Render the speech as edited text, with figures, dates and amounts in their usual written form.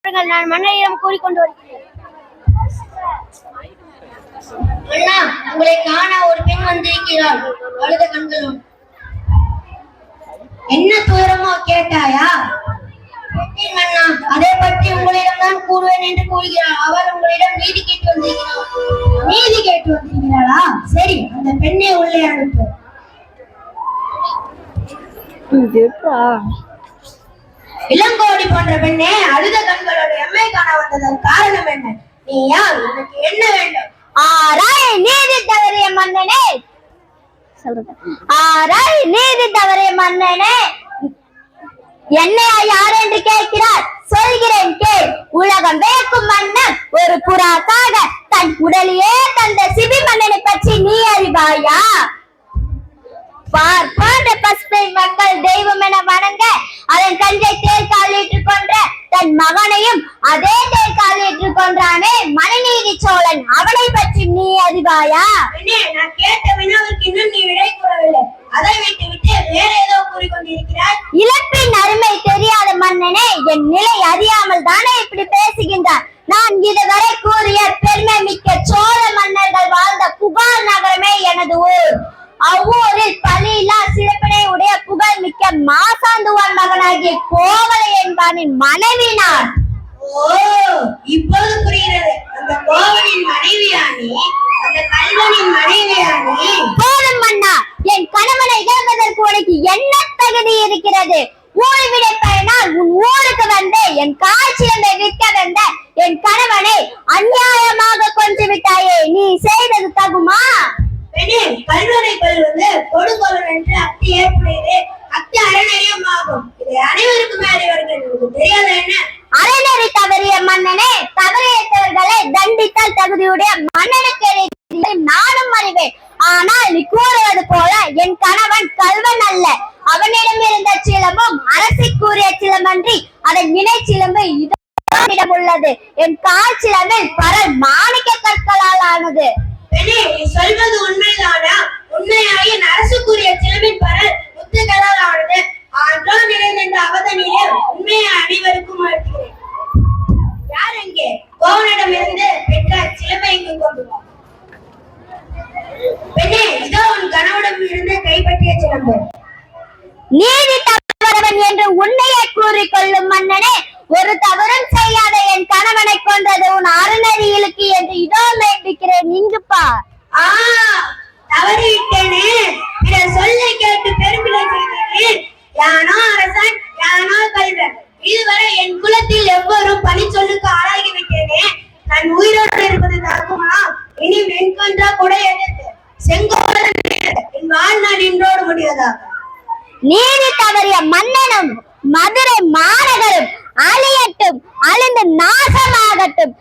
நான் மன்னரிடம் கூறிக்கொண்டு வருகிறேன். அண்ணா, உங்களை காண ஒரு பெண் வந்திருக்கிறாள், அழுத கண்களும். என்ன துயரமோ கேட்டாயா? அண்ணா, அதை பற்றி உங்களிடம் தான் கூறுவேன் என்று கூறுகிறாள். அவள் உங்களிடம் நீதி கேட்டு வந்திருக்கிறாள். நீதி கேட்டு வந்திருக்கிறாளா? சரி, அந்த பெண்ணை உள்ளே அனுப்பு. இளங்கோடி போன்ற பெண்ணே, அழுத கண்களோடு எம்மை காண வந்ததன் காரணம் என்ன? நீ யார்? உனக்கு என்ன வேண்டும்? ஆராய் நீதி தவறிய மன்னனே, ஆராய் நீதி தவறிய மன்னனே, என்னையா யார் என்று கேட்கிறார்? சொல்கிறேன் கேள். உலகம் வேக்கும் மன்னன் ஒரு புறாக்காக தன் உடலையே தந்த சிபி மன்னனை பற்றி நீ அறிவாயா? போன்ற பசுமை மக்கள் தெய்வம் என வணங்க அதன் கஞ்சை தேர் காலிட்டு கொன்ற தன் மகனையும் அதே தேர் காலிட்டு கொன்றானே மனுநீதி சோழன், அவனை பற்றி நீ அறிவாயா? நான் கேட்ட வினாவுக்கு இன்னும் நீ விடை கூறவில்லை. அதை விட்டு விட்டு வேற ஏதோ கூறிக்கொண்டிருக்கிறாய். இழப்பின் அருமை தெரியாத மன்னனே, என் நிலை அறியாமல் தானே இப்படி பேசுகின்றார். நான் இதுவரை கூறிய பெருமை மிக்க சோழ மன்னர்கள் வாழ்ந்த புகார் நகரமே எனது ஊர். அவ்வூரில் பலியில்லா சிறப்பினை உடைய புகழ் மிக்க மாசாந்துவான் மகனாகிய கோவலை என்பானின் மனைவி நான். ஓ, இப்போது புரிகிறது. அந்த கோவலின் மனைவியானே, அந்த கல்வனின் மனைவியானே. போதும் மன்னா, என் கணவனை இழப்பதற்கு உனக்கு என்ன தகுதி இருக்கிறது? ஊழி விடை பயனால் உன் ஊருக்கு வந்து என் காட்சியை விற்க வந்த என் கணவனை அநியாயமாக கொன்று விட்டாயே, நீ செய்தது தகுமா? கல்வனை கொள்வது கொடுங்கோலன் என்று அத்தி ஏற்புடையது, அத்தி அறநெறியும் ஆகும். இதை அனைவருக்கும் அறிவர்கள் தெரியாத என்ன? அறநெறி தவறிய மன்னனே, தவறியவர்களை தண்டித்தால் தகுதியுடைய மன்னனுக்கு நானும் அறிவேன். ஆனால் நீ கூறுவது போல என் கணவன் கல்வன் அல்ல. அவனிடம் இருந்த சிலம்பும் அரசை கூறிய சிலம்பன்றி அதன் இணை சிலம்பு இதனிடம் உள்ளது. என் கால் சிலம்பில் பரல் மாணிக்க கற்களால் ஆனது. சொல்வது உண்மைதானா? உண்மையாகி அரசுக்குரிய சிலம்பின் பரல் முத்துக்களால் ஆனது. ஆன்றோம் நிறைந்த அவதனிலே உண்மையை அனைவருக்கும் அளிக்கிறேன். யார் எங்கே? கோவனிடம் இருந்து பெற்ற சிலம்பை இங்கு கொண்டு வா. பெண்ணே, இதோ உன் கணவனிடம் இருந்து கைப்பற்றிய சிலம்பு. நீதி தவறவன் என்று உண்மையை கூறிக்கொள்ளும் மன்னனே, ஒரு தவறும் செய்யாத என் கணவனை கொன்றது உன் அறநெறியிலுக்கு என்று இதோ வேண்டிக்கிறேன். இங்கு பார். தவறிவிட்டேனே, பிறர் சொல்லை கேட்டு பெருமிழை செய்தேன். யானோ அரசன், யானோ கல்வன். இதுவரை என் குலத்தில் எவ்வொரும் பழி சொல்லுக்கு ஆளாகிவிட்டேனே. நான் உயிரோடு இருப்பது தகுமா? இனி வெண்கொன்றா கூட எதிர்த்து செங்கோடன் என் வாழ்நாள் இன்றோடு முடிவதாக. நீதி தவறிய மன்னனும் மதுரை மாநகரும் அழியட்டும், அழிந்து நாசமாகட்டும்.